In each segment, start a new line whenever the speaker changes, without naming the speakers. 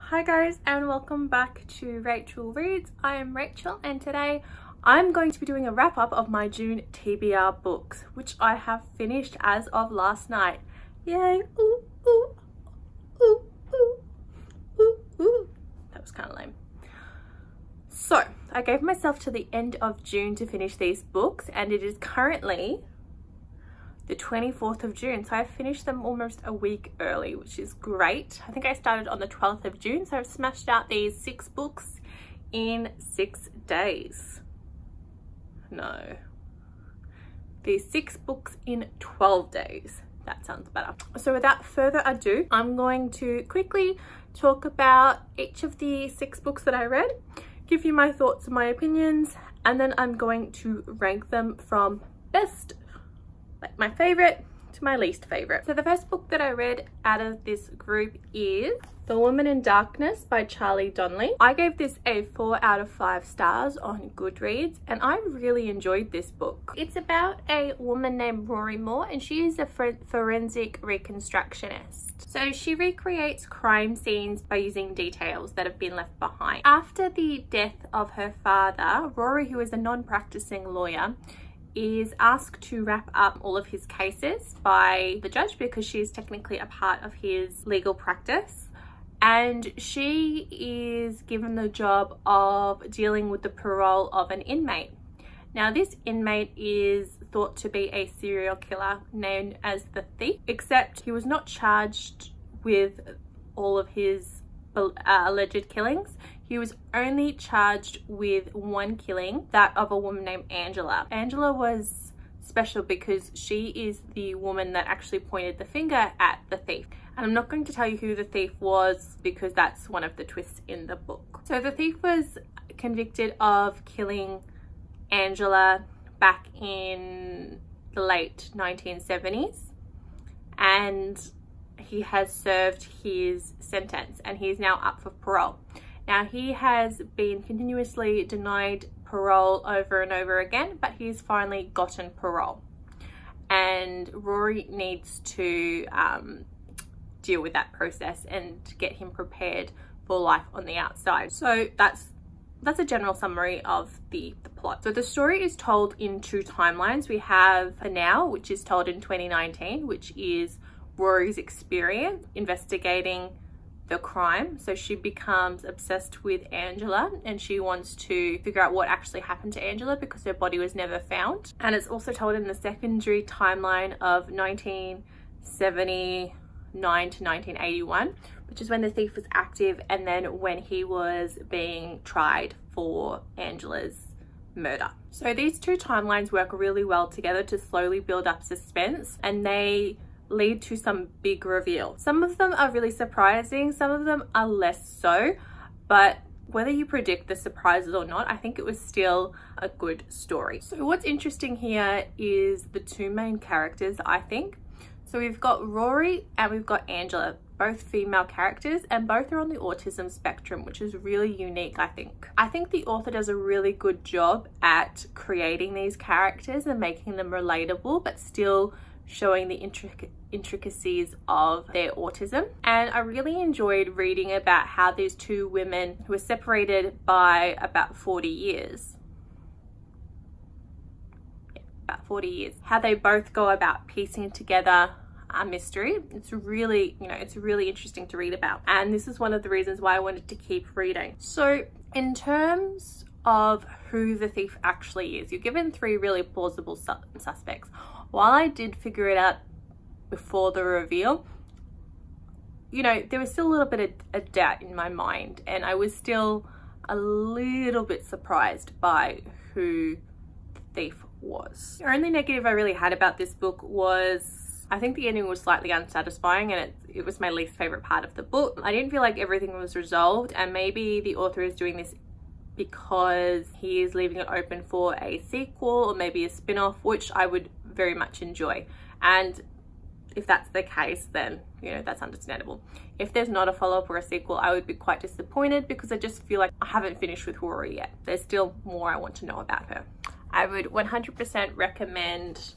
Hi guys, and welcome back to Rachel Reads. I am Rachel, and today I'm going to be doing a wrap up of my June TBR books, which I have finished as of last night. Yay! Ooh, ooh, ooh, ooh, ooh, ooh. That was kind of lame. So I gave myself to the end of June to finish these books, and it is currently the 24th of June, so I finished them almost a week early, which is great. I think I started on the 12th of June, so I've smashed out these 6 books in 6 days. No, these 6 books in 12 days. That sounds better. So without further ado, I'm going to quickly talk about each of the 6 books that I read, give you my thoughts and my opinions, and then I'm going to rank them from best, like my favorite, to my least favorite. So the first book that I read out of this group is The Woman in Darkness by Charlie Donlea. I gave this a 4 out of 5 stars on Goodreads, and I really enjoyed this book. It's about a woman named Rory Moore, and she is a forensic reconstructionist. So she recreates crime scenes by using details that have been left behind. After the death of her father, Rory, who is a non-practicing lawyer, is asked to wrap up all of his cases by the judge because she is technically a part of his legal practice, and she is given the job of dealing with the parole of an inmate. Now this inmate is thought to be a serial killer known as the Thief, except he was not charged with all of his alleged killings. He was only charged with one killing, that of a woman named Angela. Angela was special because she is the woman that actually pointed the finger at the thief. And I'm not going to tell you who the thief was because that's one of the twists in the book. So the thief was convicted of killing Angela back in the late 1970s, and he has served his sentence and he is now up for parole. Now he has been continuously denied parole over and over again, but he's finally gotten parole, and Rory needs to deal with that process and get him prepared for life on the outside. So that's a general summary of the plot. So the story is told in 2 timelines. We have For Now, which is told in 2019, which is Rory's experience investigating the crime. So she becomes obsessed with Angela and she wants to figure out what actually happened to Angela because her body was never found. And it's also told in the secondary timeline of 1979 to 1981, which is when the thief was active and then when he was being tried for Angela's murder. So these 2 timelines work really well together to slowly build up suspense, and they lead to some big reveals. Some of them are really surprising, some of them are less so, but whether you predict the surprises or not, I think it was still a good story. So what's interesting here is the 2 main characters, I think. So we've got Rory and we've got Angela, both female characters, and both are on the autism spectrum, which is really unique, I think. I think the author does a really good job at creating these characters and making them relatable, but still showing the intricacies of their autism. And I really enjoyed reading about how these 2 women who were separated by about 40 years, how they both go about piecing together a mystery. It's really, it's really interesting to read about, and this is one of the reasons why I wanted to keep reading. So in terms of who the thief actually is, you're given 3 really plausible suspects. While I did figure it out before the reveal, there was still a little bit of doubt in my mind, and I was still a little bit surprised by who the thief was. The only negative I really had about this book was I think the ending was slightly unsatisfying, and it was my least favorite part of the book. I didn't feel like everything was resolved, and maybe the author is doing this because he is leaving it open for a sequel or maybe a spin-off, which I would very much enjoy. And if that's the case, then that's understandable. If there's not a follow-up or a sequel, I would be quite disappointed because I just feel like I haven't finished with Rory yet. There's still more I want to know about her. I would 100% recommend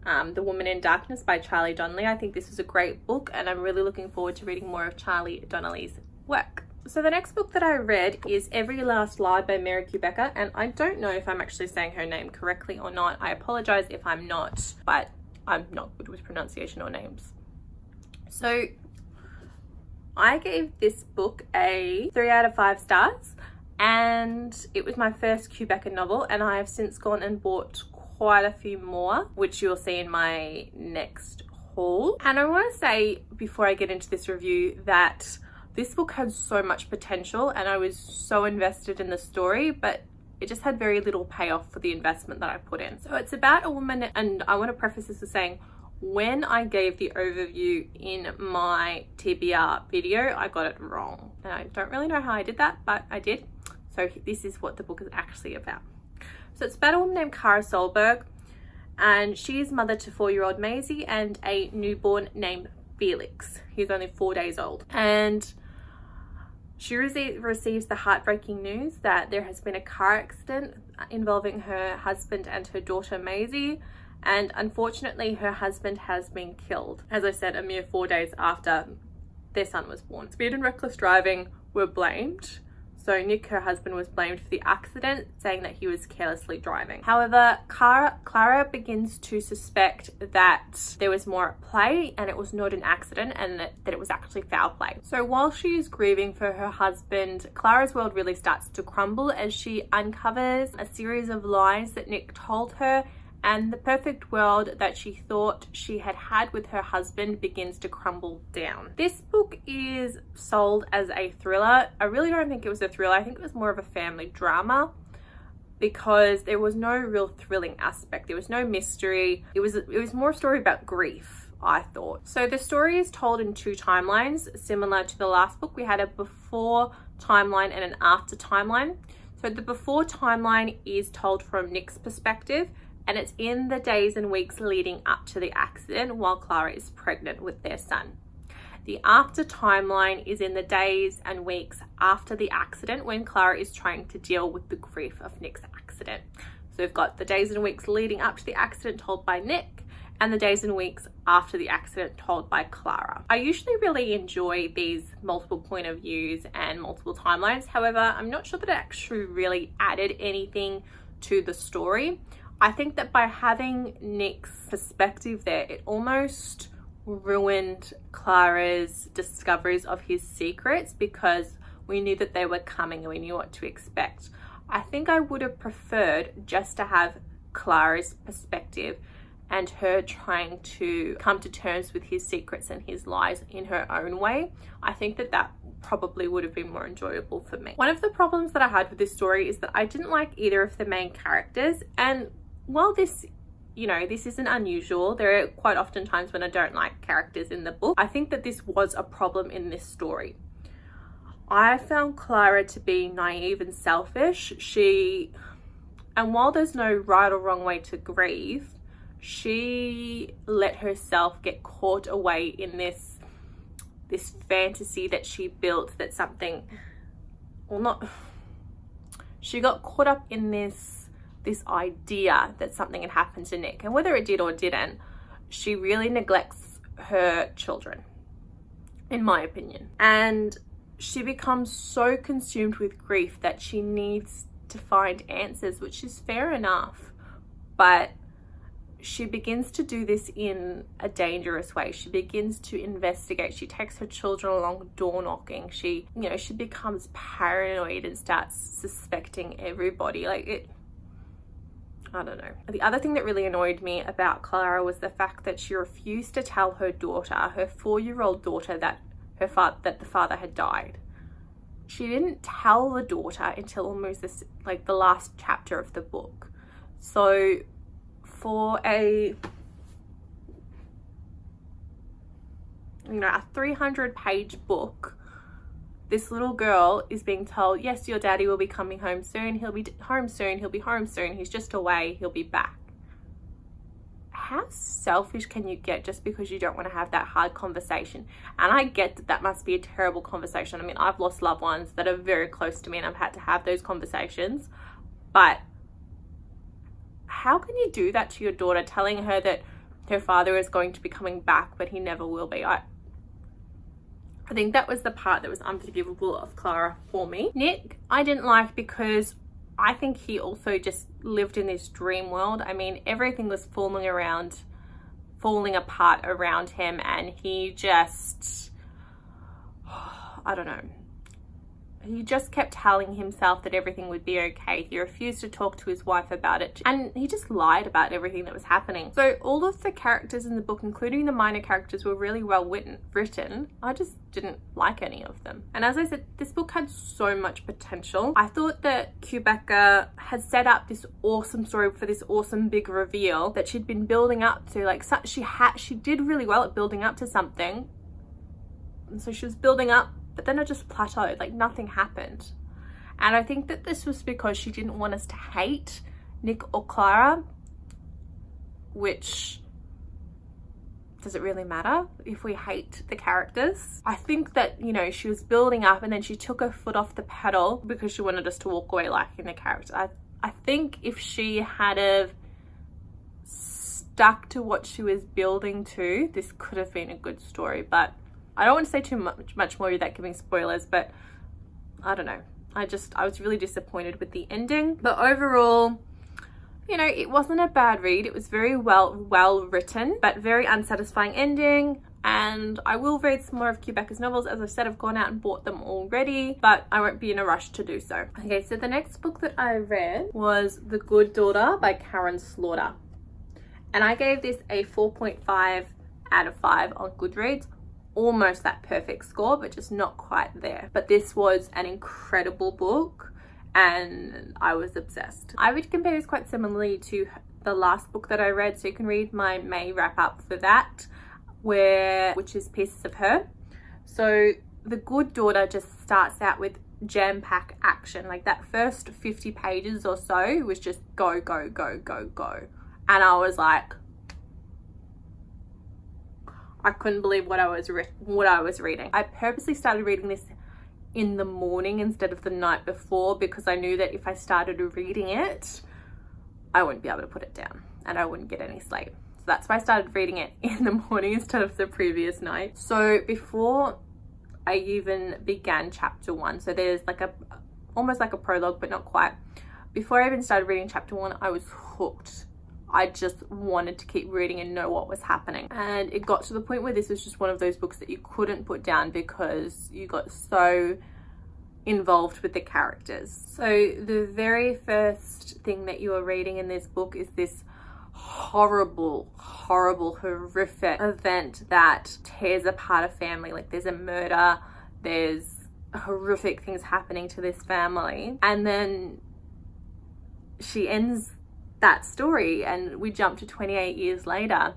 The Woman in Darkness by Charlie Donlea. I think this is a great book, and I'm really looking forward to reading more of Charlie Donlea's work. So the next book that I read is Every Last Lie by Mary Kubica, and I don't know if I'm actually saying her name correctly or not. I apologize if I'm not, but I'm not good with pronunciation or names. So I gave this book a 3 out of 5 stars, and it was my first Kubica novel, and I have since gone and bought quite a few more, which you'll see in my next haul. And I want to say before I get into this review that this book had so much potential and I was so invested in the story, but it just had very little payoff for the investment that I put in. So it's about a woman, and I want to preface this with saying, when I gave the overview in my TBR video, I got it wrong. And I don't really know how I did that, but I did. So this is what the book is actually about. So it's about a woman named Kara Solberg, and she is mother to 4-year-old Maisie and a newborn named Felix. He's only 4 days old. And she receives the heartbreaking news that there has been a car accident involving her husband and her daughter Maisie, and unfortunately her husband has been killed, as I said, a mere 4 days after their son was born. Speed and reckless driving were blamed. So Nick, her husband, was blamed for the accident, saying that he was carelessly driving. However, Clara begins to suspect that there was more at play and it was not an accident, and that it was actually foul play. So while she is grieving for her husband, Clara's world really starts to crumble as she uncovers a series of lies that Nick told her, and the perfect world that she thought she had had with her husband begins to crumble down. This book is sold as a thriller. I really don't think it was a thriller. I think it was more of a family drama, because there was no real thrilling aspect. There was no mystery. It was more a story about grief, I thought. So the story is told in 2 timelines, similar to the last book. We had a before timeline and an after timeline. So the before timeline is told from Nick's perspective, and it's in the days and weeks leading up to the accident while Clara is pregnant with their son. The after timeline is in the days and weeks after the accident, when Clara is trying to deal with the grief of Nick's accident. So we've got the days and weeks leading up to the accident told by Nick, and the days and weeks after the accident told by Clara. I usually really enjoy these multiple point of views and multiple timelines. However, I'm not sure that it actually really added anything to the story. I think that by having Nick's perspective there, it almost ruined Clara's discoveries of his secrets, because we knew that they were coming and we knew what to expect. I think I would have preferred just to have Clara's perspective and her trying to come to terms with his secrets and his lies in her own way. I think that that probably would have been more enjoyable for me. One of the problems that I had with this story is that I didn't like either of the main characters, and while this, you know, this isn't unusual, there are quite often times when I don't like characters in the book. I think that this was a problem in this story. I found Clara to be naive and selfish. And while there's no right or wrong way to grieve, she let herself get caught away in this fantasy that she built, that something, well, not, she got caught up in this idea that something had happened to Nick, and whether it did or didn't, she really neglects her children, in my opinion. And she becomes so consumed with grief that she needs to find answers, which is fair enough, but she begins to do this in a dangerous way. She begins to investigate. She takes her children along door knocking. She becomes paranoid and starts suspecting everybody. I don't know. The other thing that really annoyed me about Clara was the fact that she refused to tell her daughter, her 4-year-old daughter, that the father had died. She didn't tell the daughter until almost the last chapter of the book. So for a 300-page book, this little girl is being told, yes, your daddy will be coming home soon. He'll be home soon. He'll be home soon. He's just away. He'll be back. How selfish can you get just because you don't want to have that hard conversation? And I get that that must be a terrible conversation. I mean, I've lost loved ones that are very close to me and I've had to have those conversations. But how can you do that to your daughter, telling her that her father is going to be coming back, but he never will be? I think that was the part that was unforgivable of Clara for me. Nick, I didn't like because I think he also just lived in this dream world. I mean, everything was falling apart around him, and he just, I don't know. He just kept telling himself that everything would be okay. He refused to talk to his wife about it, and he just lied about everything that was happening. So all of the characters in the book, including the minor characters, were really well written. I just didn't like any of them. And as I said, this book had so much potential. I thought that Kubica had set up this awesome story for this awesome big reveal that she'd been building up to. Like, she did really well at building up to something. And so she was building up, but then it just plateaued, like nothing happened. And I think that this was because she didn't want us to hate Nick or Clara, which, does it really matter if we hate the characters? I think that, you know, she was building up and then she took her foot off the pedal because she wanted us to walk away liking the character. I think if she had have stuck to what she was building to, this could have been a good story. But I don't want to say too much more without giving spoilers, but I don't know. I was really disappointed with the ending. But overall, you know, it wasn't a bad read. It was very well written, but very unsatisfying ending. And I will read some more of Kubica's novels. As I said, I've gone out and bought them already, but I won't be in a rush to do so. Okay, so the next book that I read was The Good Daughter by Karen Slaughter. And I gave this a 4.5 out of 5 on Goodreads. Almost that perfect score, but just not quite there. But this was an incredible book and I was obsessed. I would compare this quite similarly to the last book that I read, so you can read my May wrap up for that, which is Pieces of Her. So The Good Daughter just starts out with jam-pack action. Like that first 50 pages or so was just go, go, go, go, go. And I was like, I couldn't believe what I was reading. I purposely started reading this in the morning instead of the night before because I knew that if I started reading it, I wouldn't be able to put it down and I wouldn't get any sleep. So that's why I started reading it in the morning instead of the previous night. So before I even began chapter 1, so there's like almost like a prologue, but not quite. Before I even started reading chapter 1, I was hooked. I just wanted to keep reading and know what was happening. And it got to the point where this was just one of those books that you couldn't put down because you got so involved with the characters. So the very first thing that you are reading in this book is this horrible, horrific event that tears apart a family. Like there's a murder, there's horrific things happening to this family. And then she ends that story and we jump to 28 years later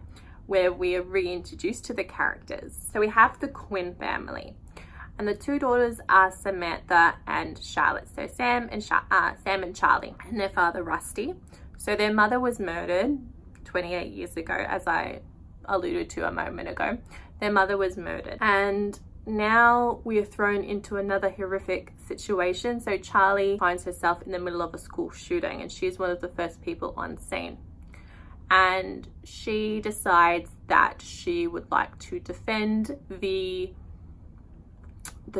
where we are reintroduced to the characters. So we have the Quinn family and the two daughters are Samantha and Charlotte. So Sam and Charlie, and their father Rusty. So their mother was murdered 28 years ago, as I alluded to a moment ago. Their mother was murdered and now we are thrown into another horrific situation. So Charlie finds herself in the middle of a school shooting and she's one of the first people on scene. And she decides that she would like to defend the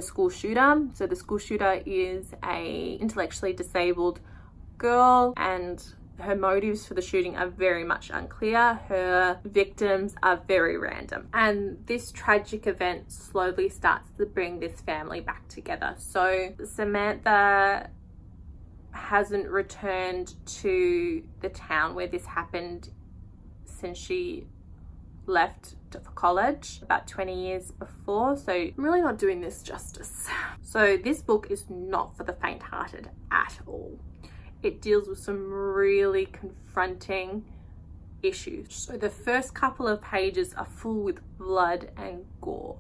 school shooter. So the school shooter is a intellectually disabled girl and her motives for the shooting are very much unclear. Her victims are very random. And this tragic event slowly starts to bring this family back together. So Samantha hasn't returned to the town where this happened since she left for college about 20 years before. So I'm really not doing this justice. So this book is not for the faint-hearted at all. It deals with some really confronting issues. So the first couple of pages are full with blood and gore.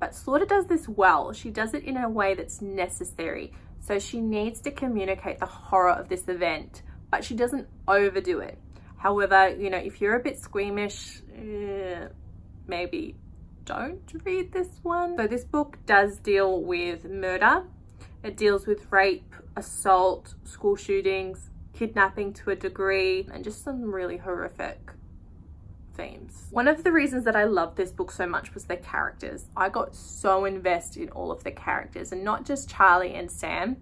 But Slaughter does this well. She does it in a way that's necessary. So she needs to communicate the horror of this event, but she doesn't overdo it. However, you know, if you're a bit squeamish, maybe don't read this one. So this book does deal with murder. It deals with rape, assault, school shootings, kidnapping to a degree, and just some really horrific themes. One of the reasons that I loved this book so much was the characters. I got so invested in all of the characters, and not just Charlie and Sam,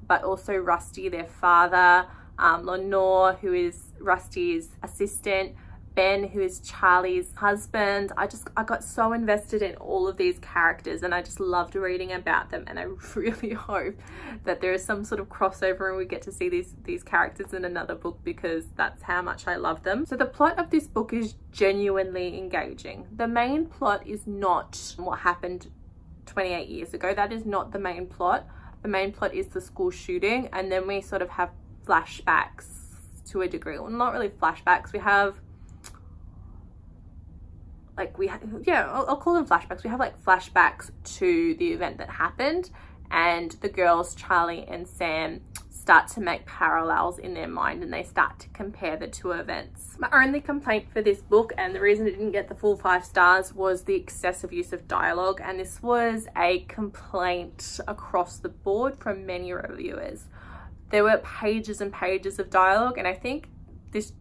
but also Rusty, their father, Lenore, who is Rusty's assistant, Ben, who is Charlie's husband. I got so invested in all of these characters, and I just loved reading about them, and I really hope that there is some sort of crossover and we get to see these characters in another book, because that's how much I love them. So the plot of this book is genuinely engaging. The main plot is not what happened 28 years ago. That is not the main plot. The main plot is the school shooting, and then we sort of have flashbacks to a degree. Well, not really flashbacks. We have I'll call them flashbacks. We have like flashbacks to the event that happened, and the girls, Charlie and Sam, start to make parallels in their mind, and they start to compare the two events. My only complaint for this book, and the reason it didn't get the full 5 stars, was the excessive use of dialogue, and this was a complaint across the board from many reviewers. There were pages and pages of dialogue, and I think this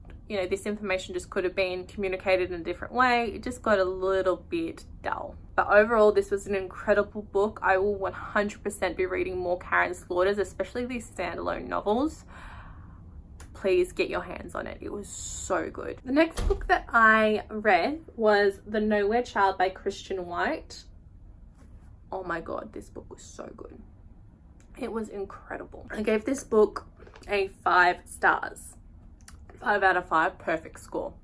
information just could have been communicated in a different way. It just got a little bit dull. But overall, this was an incredible book. I will 100% be reading more Karen Slaughter's, especially these standalone novels. Please get your hands on it. It was so good. The next book that I read was The Nowhere Child by Christian White. Oh my God, this book was so good. It was incredible. I gave this book a 5 stars. 5 out of 5, perfect score.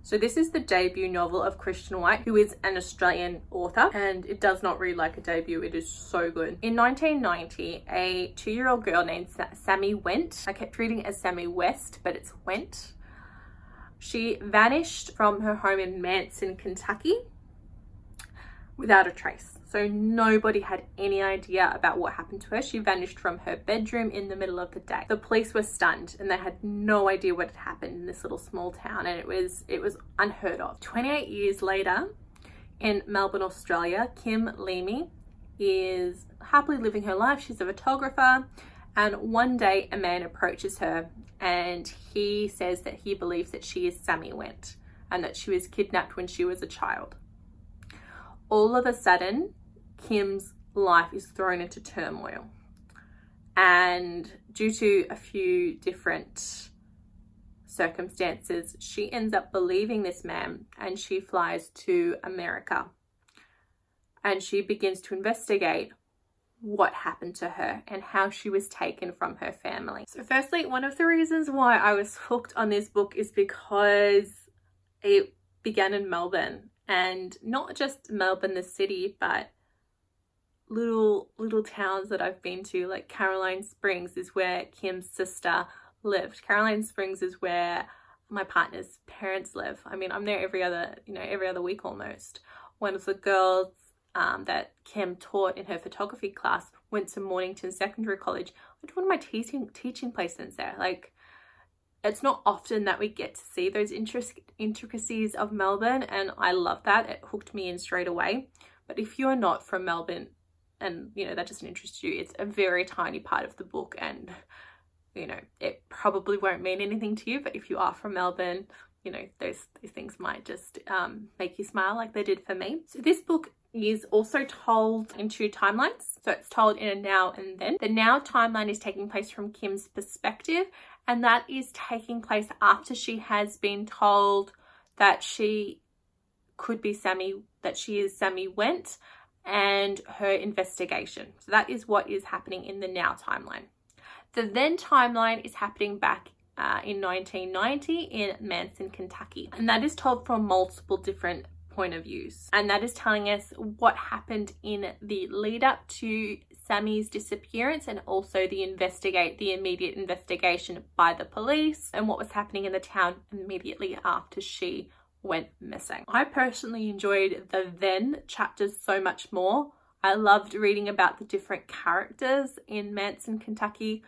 So this is the debut novel of Christian White, who is an Australian author, and it does not read like a debut. It is so good. In 1990, a 2-year-old girl named Sammy Went, I kept reading it as Sammy West, but it's Went. She vanished from her home in Manson, Kentucky, without a trace. So nobody had any idea about what happened to her. She vanished from her bedroom in the middle of the day. The police were stunned, and they had no idea what had happened in this little small town, and it was unheard of. 28 years later, in Melbourne, Australia, Kim Leamy is happily living her life. She's a photographer, and one day a man approaches her, and he says that he believes that she is Sammy Went, and that she was kidnapped when she was a child. All of a sudden, Kim's life is thrown into turmoil, and due to a few different circumstances, she ends up believing this man, and she flies to America, and she begins to investigate what happened to her and how she was taken from her family. So firstly, one of the reasons why I was hooked on this book is because it began in Melbourne, and not just Melbourne the city, but little towns that I've been to, like Caroline Springs is where Kim's sister lived. Caroline Springs is where my partner's parents live. I mean, I'm there every other week almost. One of the girls that Kim taught in her photography class went to Mornington Secondary College. I went to one of my teaching placements there. Like, it's not often that we get to see those intricacies of Melbourne, and I love that. It hooked me in straight away. But if you're not from Melbourne, and that doesn't interest you, it's a very tiny part of the book, and it probably won't mean anything to you. But if you are from Melbourne, those things might just make you smile like they did for me. So this book is also told in 2 timelines. So it's told in a now and then. The now timeline is taking place from Kim's perspective, and that is taking place after she has been told that she could be that she is Sammy Went, and her investigation. So that is what is happening in the now timeline. The then timeline is happening back in 1990 in Manson, Kentucky, and that is told from multiple different point of views, and that is telling us what happened in the lead up to Sammy's disappearance, and also the immediate investigation by the police, and what was happening in the town immediately after she went missing. I personally enjoyed the then chapters so much more. I loved reading about the different characters in Manson, Kentucky.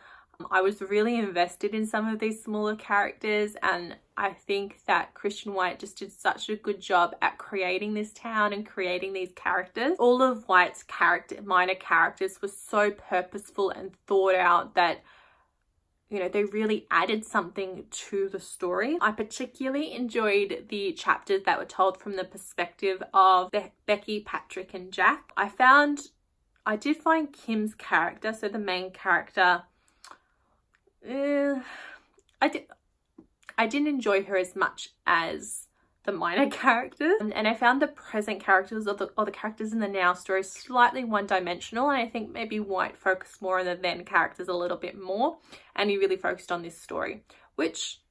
I was really invested in some of these smaller characters, and I think that Christian White just did such a good job at creating this town and creating these characters. All of White's minor characters were so purposeful and thought out that you know, they really added something to the story. I particularly enjoyed the chapters that were told from the perspective of Becky, Patrick and Jack. I did find Kim's character, so the main character, I didn't enjoy her as much as the minor characters, and I found the present characters or the characters in the now story slightly one-dimensional, and I think maybe White focused more on the then characters a little bit more, and he really focused on this story, which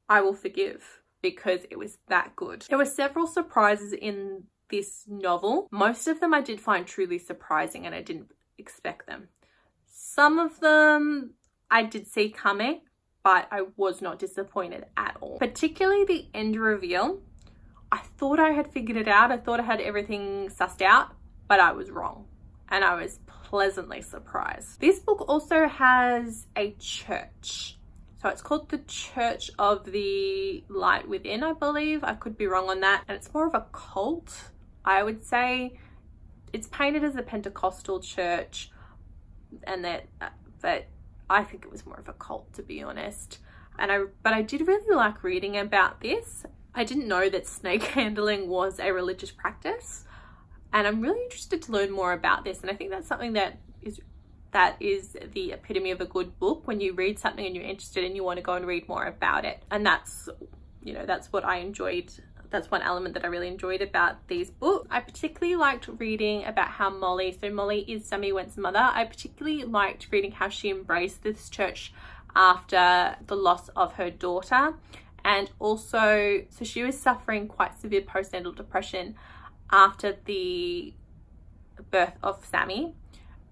I will forgive because it was that good. There were several surprises in this novel. Most of them I did find truly surprising and I didn't expect them. Some of them I did see coming, but I was not disappointed at all. Particularly the end reveal. I thought I had figured it out. I thought I had everything sussed out, but I was wrong. And I was pleasantly surprised. This book also has a church. So it's called the Church of the Light Within, I believe. I could be wrong on that. And it's more of a cult, I would say. It's painted as a Pentecostal church, and but I think it was more of a cult, to be honest. But I did really like reading about this. I didn't know that snake handling was a religious practice, and I'm really interested to learn more about this. And I think that's something that is the epitome of a good book, when you read something and you're interested and you want to go and read more about it. And that's, you know, that's what I enjoyed. That's one element that I really enjoyed about these books. I particularly liked reading about how Molly is Sammy Went's mother. I particularly liked reading how she embraced this church after the loss of her daughter. And also, so she was suffering quite severe postnatal depression after the birth of Sammy,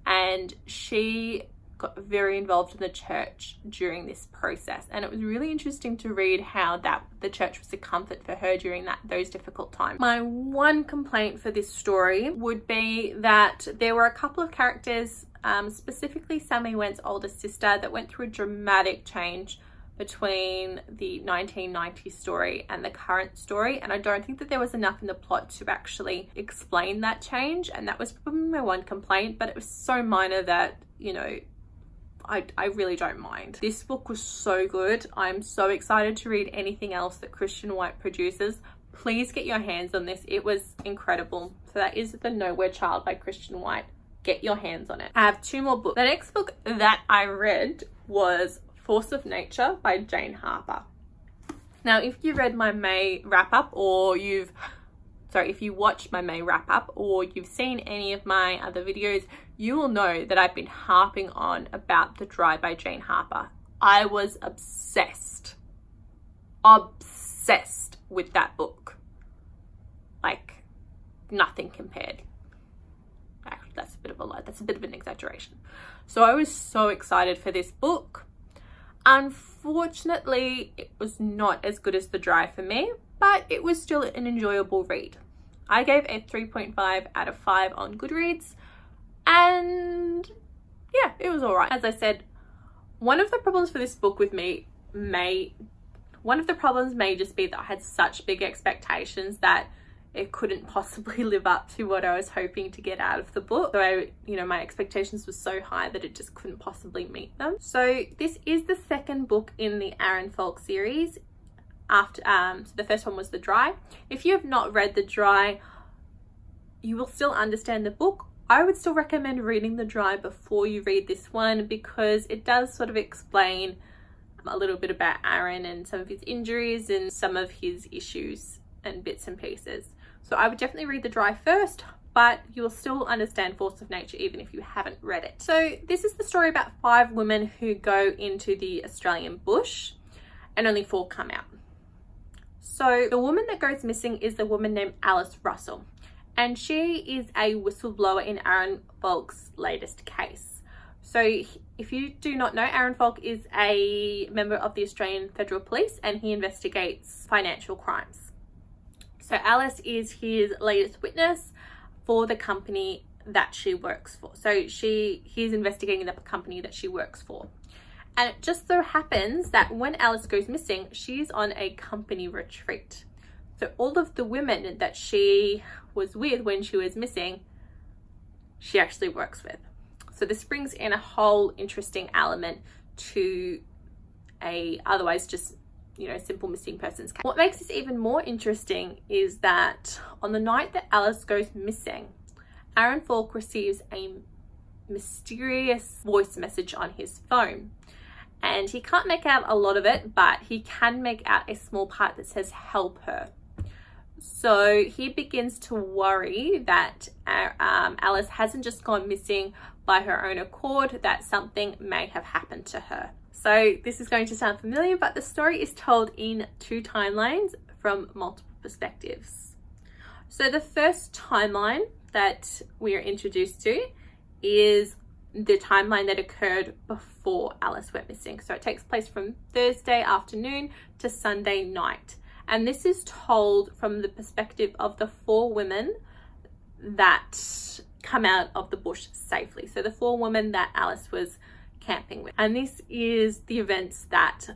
and she got very involved in the church during this process. And it was really interesting to read how the church was a comfort for her during those difficult times. My one complaint for this story would be that there were a couple of characters, specifically Sammy Went's older sister, that went through a dramatic change between the 1990s story and the current story, and I don't think that there was enough in the plot to actually explain that change, and that was probably my one complaint. But it was so minor that, you know, I really don't mind. This book was so good. I'm so excited to read anything else that Christian White produces. Please get your hands on this. It was incredible. So that is The Nowhere Child by Christian White. Get your hands on it. I have two more books. The next book that I read was Force of Nature by Jane Harper. Now, if you read my May wrap-up, or if you watched my May wrap-up, or you've seen any of my other videos, you will know that I've been harping on about The Dry by Jane Harper. I was obsessed with that book. Like, nothing compared. Actually, that's a bit of a lie. That's a bit of an exaggeration. So I was so excited for this book. Unfortunately, it was not as good as The Dry for me, but it was still an enjoyable read. I gave a 3.5 out of 5 on Goodreads, and yeah, it was all right. As I said, one of the problems for this book with me may just be that I had such big expectations that it couldn't possibly live up to what I was hoping to get out of the book. So my expectations were so high that it just couldn't possibly meet them. So this is the second book in the Aaron Falk series. After so the first one was The Dry. If you have not read The Dry, you will still understand the book. I would still recommend reading The Dry before you read this one, because it does sort of explain a little bit about Aaron and some of his injuries and some of his issues and bits and pieces. So I would definitely read The Dry first, but you will still understand Force of Nature even if you haven't read it. So this is the story about 5 women who go into the Australian bush, and only 4 come out. So the woman that goes missing is the woman named Alice Russell, and she is a whistleblower in Aaron Falk's latest case. So if you do not know, Aaron Falk is a member of the Australian Federal Police, and he investigates financial crimes. So Alice is his latest witness for the company that she works for. So he's investigating the company that she works for. And it just so happens that when Alice goes missing, she's on a company retreat. So all of the women that she was with when she was missing, she actually works with. So this brings in a whole interesting element to a otherwise just, you know, simple missing persons case. What makes this even more interesting is that on the night that Alice goes missing, Aaron Falk receives a mysterious voice message on his phone, and he can't make out a lot of it, but he can make out a small part that says help her. So he begins to worry that Alice hasn't just gone missing by her own accord, that something may have happened to her. So this is going to sound familiar, but the story is told in 2 timelines from multiple perspectives. So the first timeline that we are introduced to is the timeline that occurred before Alice went missing. So it takes place from Thursday afternoon to Sunday night. And this is told from the perspective of the 4 women that come out of the bush safely. So the 4 women that Alice was camping with. And this is the events that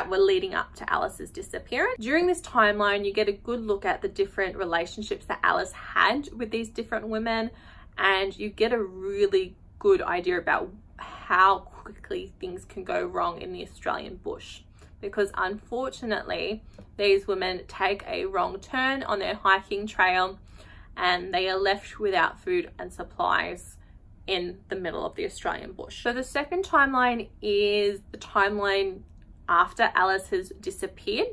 were leading up to Alice's disappearance. During this timeline, you get a good look at the different relationships that Alice had with these different women, and you get a really good idea about how quickly things can go wrong in the Australian bush. Because unfortunately, these women take a wrong turn on their hiking trail and they are left without food and supplies in the middle of the Australian bush. So the second timeline is the timeline after Alice has disappeared,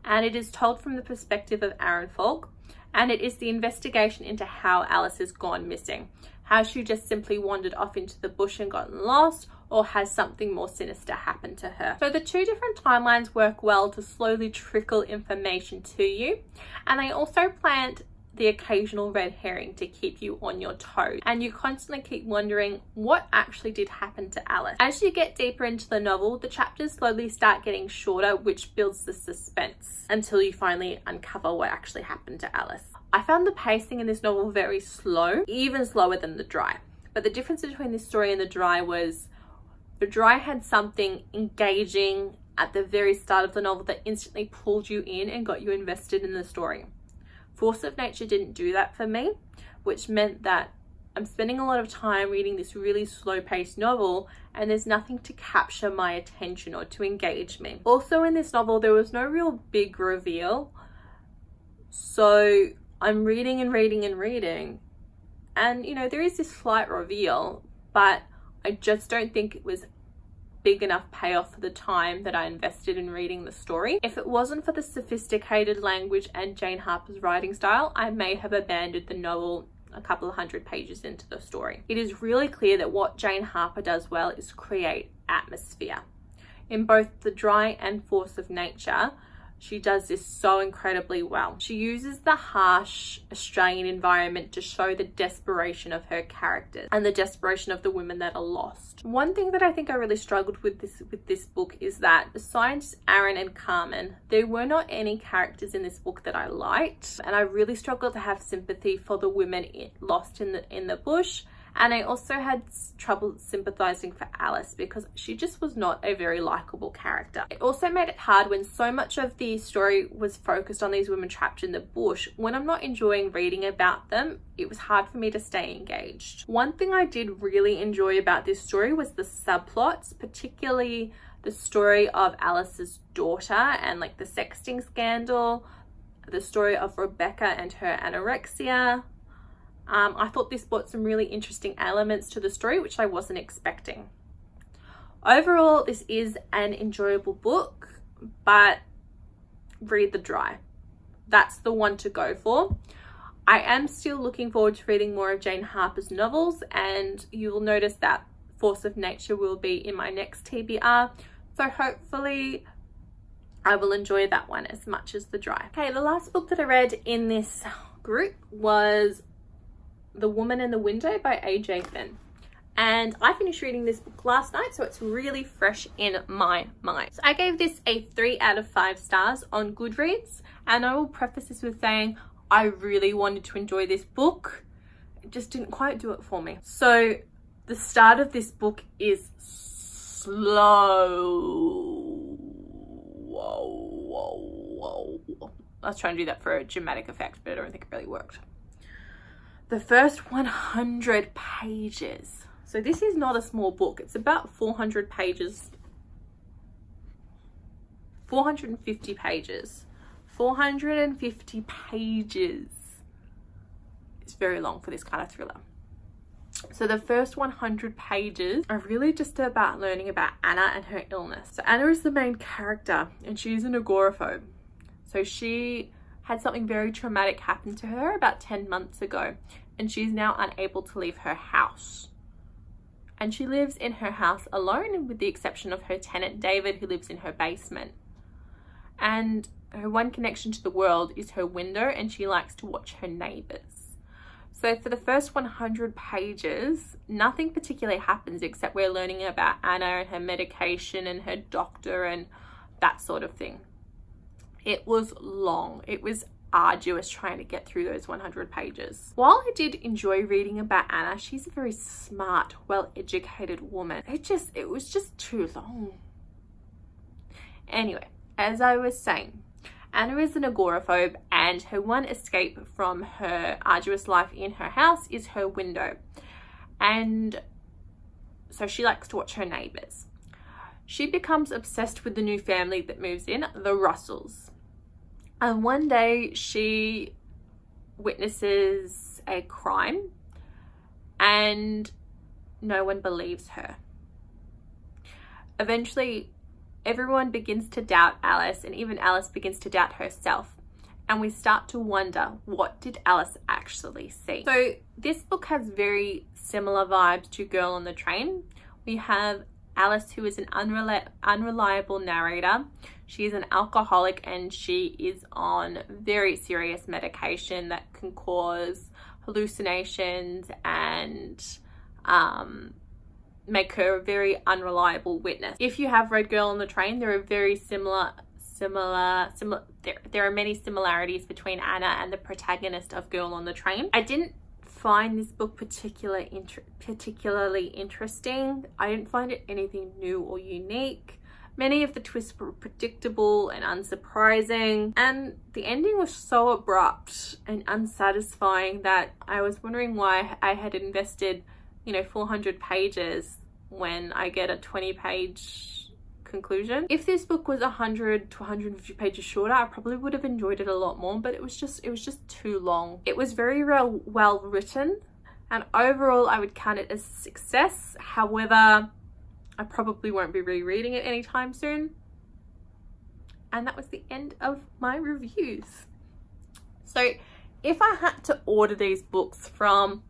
and it is told from the perspective of Aaron Falk, and it is the investigation into how Alice has gone missing. How she just simply wandered off into the bush and gotten lost, or has something more sinister happened to her. So the 2 different timelines work well to slowly trickle information to you, and they also plant the occasional red herring to keep you on your toes, and you constantly keep wondering what actually did happen to Alice. As you get deeper into the novel, the chapters slowly start getting shorter, which builds the suspense until you finally uncover what actually happened to Alice. I found the pacing in this novel very slow, even slower than the Dry. But the difference between this story and the Dry was the Dry had something engaging at the very start of the novel that instantly pulled you in and got you invested in the story. Force of Nature didn't do that for me, which meant that I'm spending a lot of time reading this really slow-paced novel and there's nothing to capture my attention or to engage me. Also in this novel, there was no real big reveal. So I'm reading and reading and reading, and you know, there is this slight reveal, but I just don't think it was big enough payoff for the time that I invested in reading the story. If it wasn't for the sophisticated language and Jane Harper's writing style, I may have abandoned the novel a couple of 100 pages into the story. It is really clear that what Jane Harper does well is create atmosphere. In both the Dry and Force of Nature, she does this so incredibly well. She uses the harsh Australian environment to show the desperation of her characters and the desperation of the women that are lost. One thing that I think I really struggled with this book is that besides Aaron and Carmen, there were not any characters in this book that I liked, and I really struggled to have sympathy for the women lost in the bush. And I also had trouble sympathizing for Alice because she just was not a very likable character. It also made it hard when so much of the story was focused on these women trapped in the bush. When I'm not enjoying reading about them, it was hard for me to stay engaged. One thing I did really enjoy about this story was the subplots, particularly the story of Alice's daughter and like the sexting scandal, the story of Rebecca and her anorexia. I thought this brought some really interesting elements to the story, which I wasn't expecting. Overall, this is an enjoyable book, but read the Dry. That's the one to go for. I am still looking forward to reading more of Jane Harper's novels, and you will notice that Force of Nature will be in my next TBR. So hopefully I will enjoy that one as much as the Dry. Okay, the last book that I read in this group was The Woman in the Window by AJ Finn, and I finished reading this book last night, so it's really fresh in my mind. So I gave this a 3 out of 5 stars on Goodreads, and I will preface this with saying I really wanted to enjoy this book. It just didn't quite do it for me. So the start of this book is slow. Whoa. I was trying to do that for a dramatic effect, but I don't think it really worked. The first 100 pages. So this is not a small book. It's about 400 pages 450 pages. 450 pages. It's very long for this kind of thriller. So the first 100 pages are really just about learning about Anna and her illness. So Anna is the main character and she's an agoraphobe. So she had something very traumatic happen to her about 10 months ago and she's now unable to leave her house. And she lives in her house alone with the exception of her tenant David, who lives in her basement. And her one connection to the world is her window and she likes to watch her neighbors. So for the first 100 pages, nothing particularly happens except we're learning about Anna and her medication and her doctor and that sort of thing. It was long. It was arduous trying to get through those 100 pages. While I did enjoy reading about Anna, she's a very smart, well-educated woman. It was just too long. Anyway, as I was saying, Anna is an agoraphobe and her one escape from her arduous life in her house is her window. And so she likes to watch her neighbors. She becomes obsessed with the new family that moves in, the Russells. And one day she witnesses a crime and no one believes her. Eventually, everyone begins to doubt Alice and even Alice begins to doubt herself. And we start to wonder, what did Alice actually see? So this book has very similar vibes to Girl on the Train. We have Alice, who is an unreliable narrator. She is an alcoholic and she is on very serious medication that can cause hallucinations and make her a very unreliable witness. If you have read Girl on the Train, there are very similar. There are many similarities between Anna and the protagonist of Girl on the Train. I didn't find this book particularly interesting. I didn't find it anything new or unique. Many of the twists were predictable and unsurprising, and the ending was so abrupt and unsatisfying that I was wondering why I had invested, 400 pages when I get a 20-page conclusion. If this book was 100 to 150 pages shorter, I probably would have enjoyed it a lot more, but it was just too long. It was very well written, and overall I would count it as a success. However, I probably won't be rereading it anytime soon. And that was the end of my reviews. So if I had to order these books from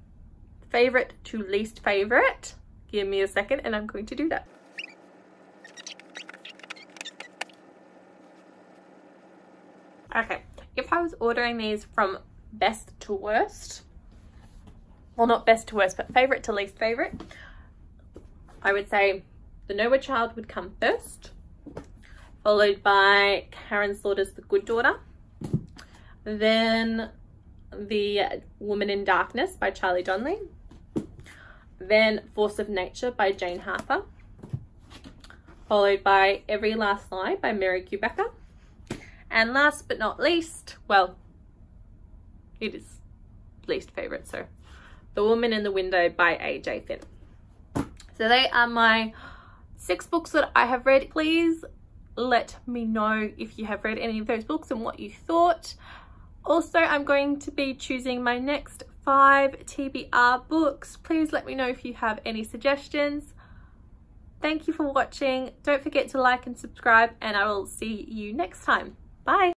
favorite to least favorite, give me a second and I'm going to do that. Okay, if I was ordering these from best to worst, well, not best to worst, but favorite to least favorite, I would say The Nowhere Child would come first, followed by Karen Slaughter's The Good Daughter, then The Woman in Darkness by Charlie Donlea, then Force of Nature by Jane Harper, followed by Every Last Lie by Mary Kubica, and last but not least, well, it is least favorite, so The Woman in the Window by A.J. Finn. So they are my 6 books that I have read. Please let me know if you have read any of those books and what you thought. Also, I'm going to be choosing my next 5 TBR books. Please let me know if you have any suggestions. Thank you for watching. Don't forget to like and subscribe, and I will see you next time. Bye.